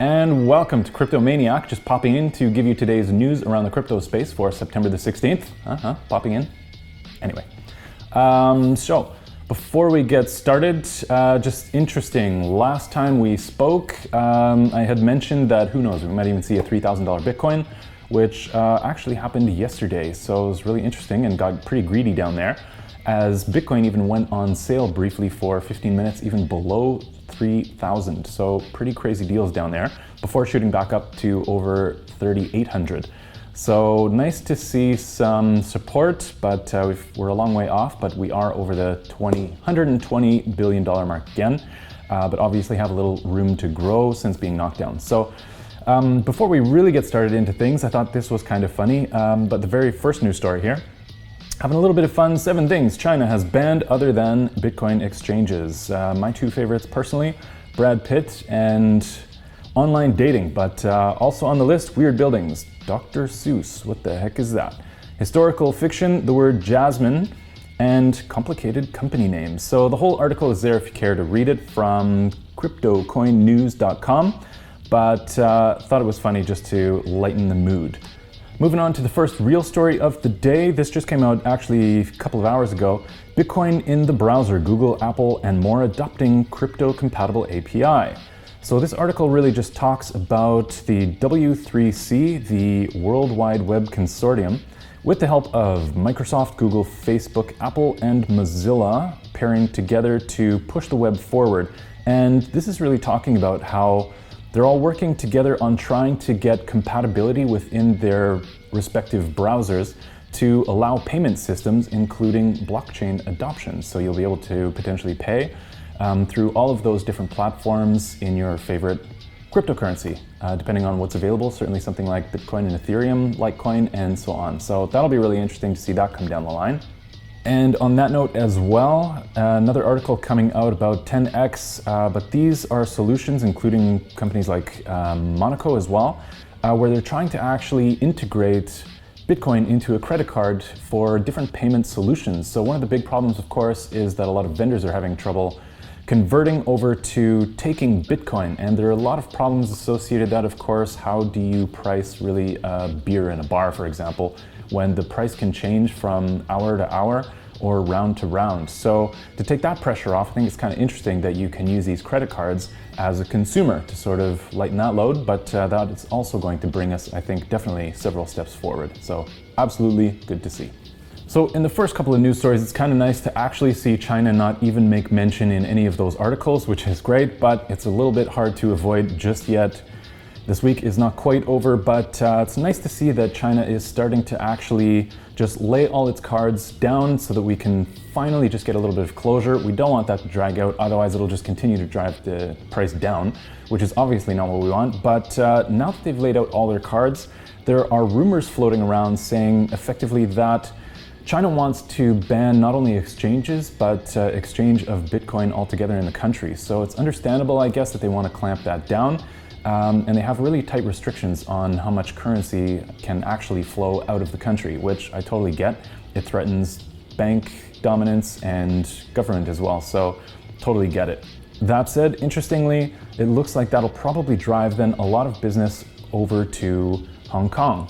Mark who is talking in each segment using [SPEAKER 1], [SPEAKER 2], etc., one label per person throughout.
[SPEAKER 1] And welcome to Crypto Maniac, just popping in to give you today's news around the crypto space for September the 16th. Popping in. Anyway, so before we get started, just interesting, last time we spoke, I had mentioned that, who knows, we might even see a $3,000 Bitcoin, which actually happened yesterday. So it was really interesting and got pretty greedy down there, as Bitcoin even went on sale briefly for 15 minutes, even below 3,000. So pretty crazy deals down there before shooting back up to over 3,800. So nice to see some support, but we're a long way off, but we are over the $120 billion mark again, but obviously have a little room to grow since being knocked down. So before we really get started into things, I thought this was kind of funny, but the very first news story here, having a little bit of fun, 7 things China has banned other than Bitcoin exchanges. My two favorites personally, Brad Pitt and online dating, but also on the list, weird buildings. Dr. Seuss, what the heck is that? Historical fiction, the word Jasmine, and complicated company names. So the whole article is there if you care to read it from cryptocoinnews.com, but thought it was funny just to lighten the mood. Moving on to the first real story of the day. This just came out actually a couple of hours ago. Bitcoin in the browser, Google, Apple, and more adopting crypto-compatible API. So this article really just talks about the W3C, the World Wide Web Consortium, with the help of Microsoft, Google, Facebook, Apple, and Mozilla pairing together to push the web forward. And this is really talking about how they're all working together on trying to get compatibility within their respective browsers to allow payment systems, including blockchain adoption. So you'll be able to potentially pay through all of those different platforms in your favorite cryptocurrency, depending on what's available, certainly something like Bitcoin and Ethereum, Litecoin, and so on. So that'll be really interesting to see that come down the line. And on that note as well, another article coming out about TenX, but these are solutions including companies like Monaco as well, where they're trying to actually integrate Bitcoin into a credit card for different payment solutions. So one of the big problems, of course, is that a lot of vendors are having trouble converting over to taking Bitcoin. And there are a lot of problems associated with that, of course. How do you price really a beer in a bar, for example, when the price can change from hour to hour or round to round? So to take that pressure off, I think it's kind of interesting that you can use these credit cards as a consumer to sort of lighten that load, but that is also going to bring us, I think, definitely several steps forward. So absolutely good to see. So in the first couple of news stories, it's kind of nice to actually see China not even make mention in any of those articles, which is great, but it's a little bit hard to avoid just yet. This week is not quite over, but it's nice to see that China is starting to actually just lay all its cards down so that we can finally just get a little bit of closure. We don't want that to drag out, otherwise it'll just continue to drive the price down, which is obviously not what we want. But now that they've laid out all their cards, there are rumors floating around saying effectively that China wants to ban not only exchanges, but exchange of Bitcoin altogether in the country. So it's understandable, I guess, that they want to clamp that down. And they have really tight restrictions on how much currency can actually flow out of the country, which I totally get. It threatens bank dominance and government as well, so totally get it. That said, interestingly, it looks like that'll probably drive then a lot of business over to Hong Kong,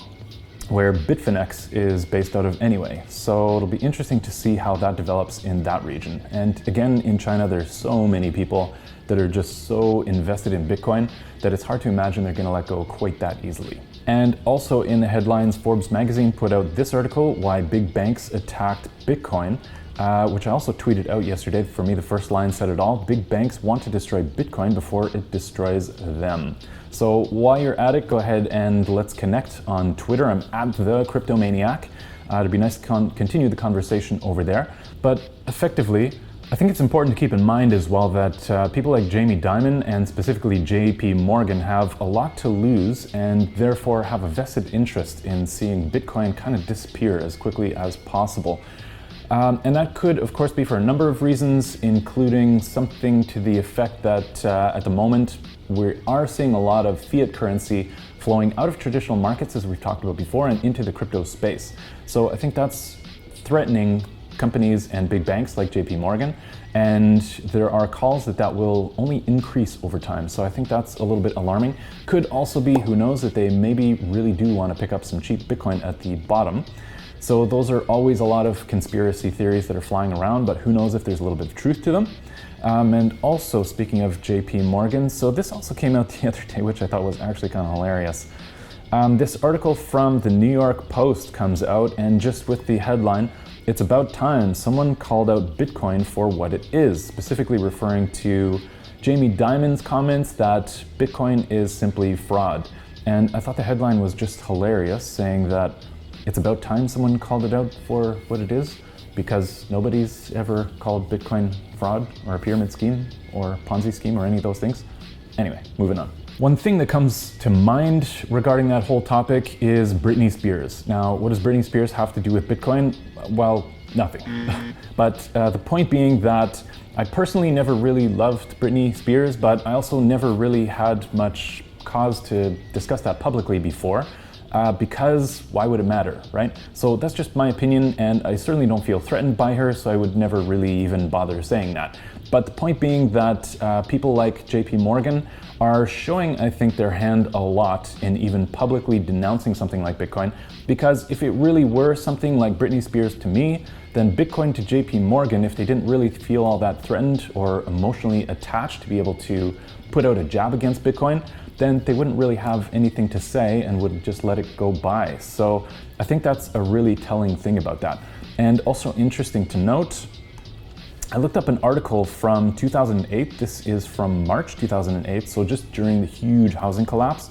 [SPEAKER 1] where Bitfinex is based out of anyway. So it'll be interesting to see how that develops in that region. And again, in China, there's so many people that are just so invested in Bitcoin that it's hard to imagine they're gonna let go quite that easily. And also in the headlines, Forbes magazine put out this article, Why Big Banks Attacked Bitcoin, which I also tweeted out yesterday. For me, the first line said it all. Big banks want to destroy Bitcoin before it destroys them. So while you're at it, go ahead and let's connect on Twitter. I'm at the Crypto Maniac. It'd be nice to continue the conversation over there. But effectively, I think it's important to keep in mind as well that people like Jamie Dimon and specifically JP Morgan have a lot to lose and therefore have a vested interest in seeing Bitcoin kind of disappear as quickly as possible. And that could, of course, be for a number of reasons, including something to the effect that at the moment we are seeing a lot of fiat currency flowing out of traditional markets, as we've talked about before, and into the crypto space. So I think that's threatening companies and big banks like JP Morgan. And there are calls that that will only increase over time. So I think that's a little bit alarming. Could also be, who knows, that they maybe really do want to pick up some cheap Bitcoin at the bottom. So those are always a lot of conspiracy theories that are flying around, but who knows if there's a little bit of truth to them. And also, speaking of JP Morgan, so this also came out the other day, which I thought was actually kind of hilarious. This article from the New York Post comes out, and just with the headline, "It's about time someone called out Bitcoin for what it is," specifically referring to Jamie Dimon's comments that Bitcoin is simply fraud. And I thought the headline was just hilarious, saying that it's about time someone called it out for what it is, because nobody's ever called Bitcoin fraud or a pyramid scheme or Ponzi scheme or any of those things. Anyway, moving on. One thing that comes to mind regarding that whole topic is Britney Spears. Now, what does Britney Spears have to do with Bitcoin? Well, nothing. But the point being that I personally never really loved Britney Spears, but I also never really had much cause to discuss that publicly before. Because why would it matter, right? So that's just my opinion, and I certainly don't feel threatened by her, so I would never really even bother saying that. But the point being that people like JP Morgan are showing, I think, their hand a lot in even publicly denouncing something like Bitcoin, because if it really were something like Britney Spears to me, then Bitcoin to JP Morgan, if they didn't really feel all that threatened or emotionally attached to be able to put out a jab against Bitcoin, then they wouldn't really have anything to say and would just let it go by. So I think that's a really telling thing about that. And also interesting to note, I looked up an article from 2008. This is from March 2008, so just during the huge housing collapse,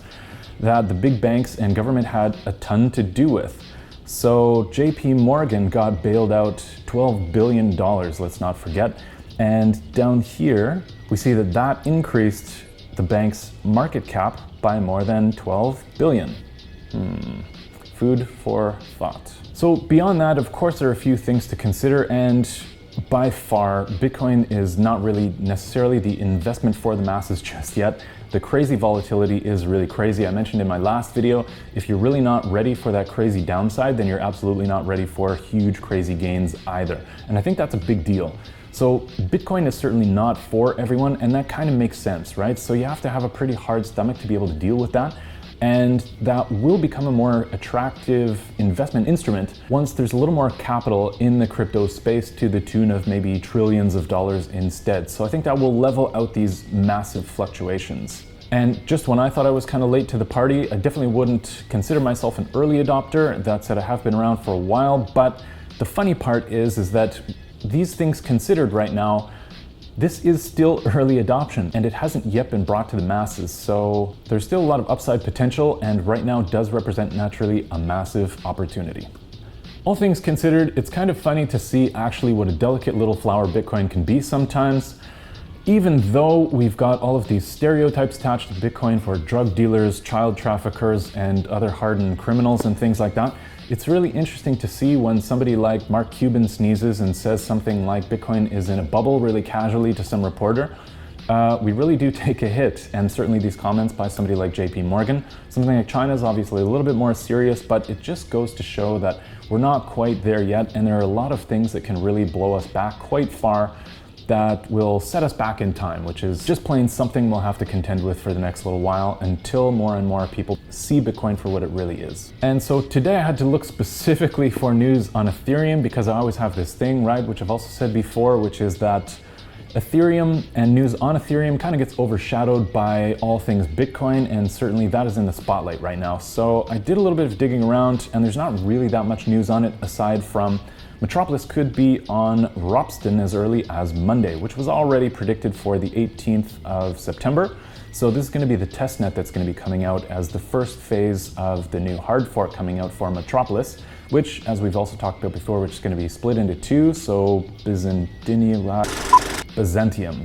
[SPEAKER 1] that the big banks and government had a ton to do with. So JP Morgan got bailed out $12 billion, let's not forget. And down here, we see that that increased the bank's market cap by more than 12 billion. Food for thought. So beyond that, of course, there are a few things to consider, and by far, Bitcoin is not really necessarily the investment for the masses just yet. The crazy volatility is really crazy. I mentioned in my last video, if you're really not ready for that crazy downside, then you're absolutely not ready for huge crazy gains either. And I think that's a big deal. So Bitcoin is certainly not for everyone, and that kind of makes sense, right? So you have to have a pretty hard stomach to be able to deal with that. And that will become a more attractive investment instrument once there's a little more capital in the crypto space to the tune of maybe trillions of dollars instead. So I think that will level out these massive fluctuations. And just when I thought I was kind of late to the party, I definitely wouldn't consider myself an early adopter. That said, I have been around for a while, but the funny part is that these things considered right now, this is still early adoption and it hasn't yet been brought to the masses. So there's still a lot of upside potential, and right now does represent naturally a massive opportunity. All things considered, it's kind of funny to see actually what a delicate little flower Bitcoin can be sometimes. Even though we've got all of these stereotypes attached to Bitcoin for drug dealers, child traffickers, and other hardened criminals and things like that, it's really interesting to see when somebody like Mark Cuban sneezes and says something like Bitcoin is in a bubble really casually to some reporter. We really do take a hit, and certainly these comments by somebody like JP Morgan. Something like China is obviously a little bit more serious, but it just goes to show that we're not quite there yet, and there are a lot of things that can really blow us back quite far that will set us back in time, which is just plain something we'll have to contend with for the next little while until more and more people see Bitcoin for what it really is. And so today I had to look specifically for news on Ethereum, because I always have this thing, right, which I've also said before, which is that Ethereum and news on Ethereum kind of gets overshadowed by all things Bitcoin, and certainly that is in the spotlight right now. So I did a little bit of digging around, and there's not really that much news on it aside from Metropolis could be on Ropsten as early as Monday, which was already predicted for the 18th of September. So this is going to be the testnet that's going to be coming out as the first phase of the new hard fork coming out for Metropolis, which, as we've also talked about before, which is going to be split into two, so Byzantium.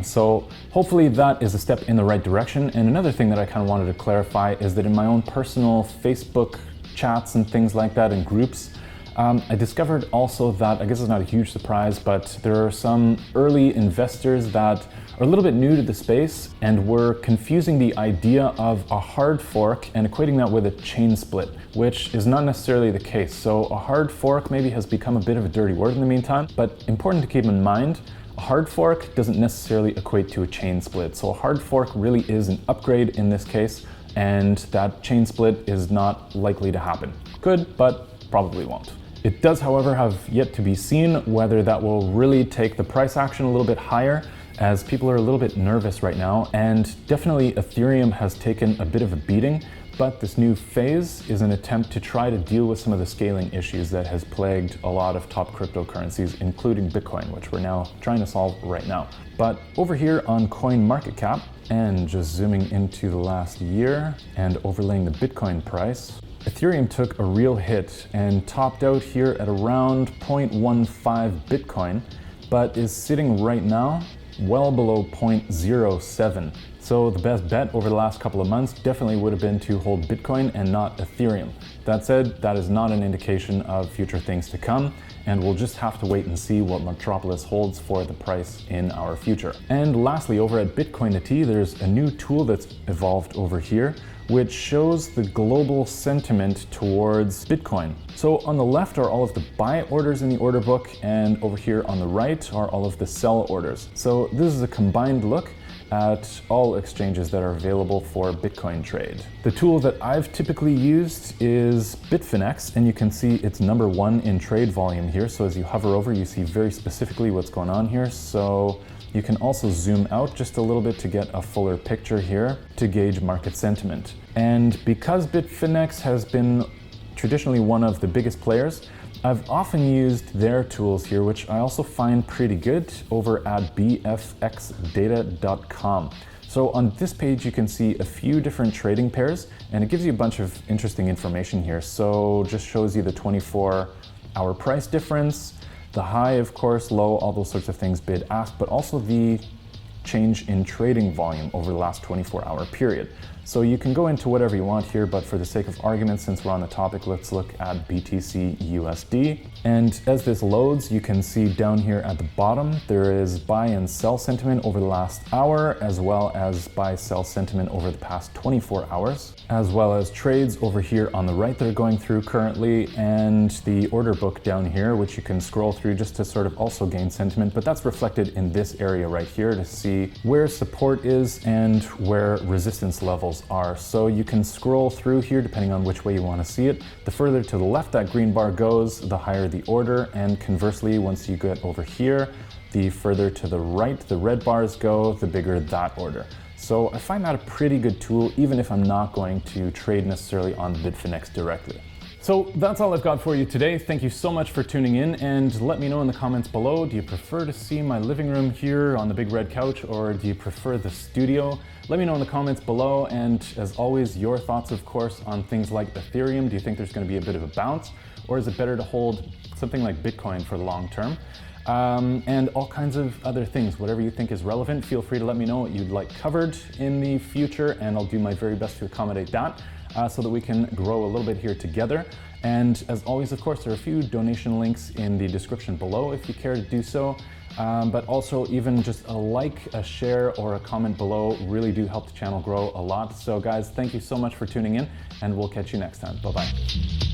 [SPEAKER 1] So hopefully that is a step in the right direction. And another thing that I kind of wanted to clarify is that in my own personal Facebook chats and things like that and groups, I discovered also that, I guess it's not a huge surprise, but there are some early investors that are a little bit new to the space and were confusing the idea of a hard fork and equating that with a chain split, which is not necessarily the case. So a hard fork maybe has become a bit of a dirty word in the meantime, but important to keep in mind, A hard fork doesn't necessarily equate to a chain split. So a hard fork really is an upgrade in this case, and that chain split is not likely to happen. Could, but probably won't. It does, however, have yet to be seen whether that will really take the price action a little bit higher, as people are a little bit nervous right now, and definitely Ethereum has taken a bit of a beating, but this new phase is an attempt to try to deal with some of the scaling issues that has plagued a lot of top cryptocurrencies, including Bitcoin, which we're now trying to solve right now. But over here on CoinMarketCap, and just zooming into the last year and overlaying the Bitcoin price, Ethereum took a real hit and topped out here at around 0.15 Bitcoin, but is sitting right now well below 0.07. So the best bet over the last couple of months definitely would have been to hold Bitcoin and not Ethereum. That said, that is not an indication of future things to come, and we'll just have to wait and see what Metropolis holds for the price in our future. And lastly, over at Bitcoinity, there's a new tool that's evolved over here, which shows the global sentiment towards Bitcoin. So on the left are all of the buy orders in the order book, and over here on the right are all of the sell orders. So this is a combined look at all exchanges that are available for Bitcoin trade. The tool that I've typically used is Bitfinex, and you can see it's number one in trade volume here. So as you hover over, you see very specifically what's going on here. So you can also zoom out just a little bit to get a fuller picture here to gauge market sentiment. And because Bitfinex has been traditionally one of the biggest players, I've often used their tools here, which I also find pretty good over at bfxdata.com. So on this page, you can see a few different trading pairs, and it gives you a bunch of interesting information here. So just shows you the 24-hour price difference, the high, of course, low, all those sorts of things, bid, ask, but also the change in trading volume over the last 24-hour period. So you can go into whatever you want here, but for the sake of argument, since we're on the topic, let's look at BTC USD. And as this loads, you can see down here at the bottom, there is buy and sell sentiment over the last hour, as well as buy-sell sentiment over the past 24 hours, as well as trades over here on the right that are going through currently, and the order book down here, which you can scroll through just to sort of also gain sentiment, but that's reflected in this area right here to see where support is and where resistance levels are. So you can scroll through here depending on which way you want to see it. The further to the left that green bar goes, the higher the order, and conversely, once you get over here, the further to the right the red bars go, the bigger that order. So I find that a pretty good tool, even if I'm not going to trade necessarily on Bitfinex directly. So that's all I've got for you today. Thank you so much for tuning in, and let me know in the comments below, do you prefer to see my living room here on the big red couch, or do you prefer the studio? Let me know in the comments below, and as always, your thoughts, of course, on things like Ethereum. Do you think there's going to be a bit of a bounce, or is it better to hold something like Bitcoin for the long term? And all kinds of other things. Whatever you think is relevant, feel free to let me know what you'd like covered in the future, and I'll do my very best to accommodate that. So that we can grow a little bit here together. And as always, of course, there are a few donation links in the description below if you care to do so. But also even just a like, a share, or a comment below really do help the channel grow a lot. So guys, thank you so much for tuning in, and we'll catch you next time. Bye-bye.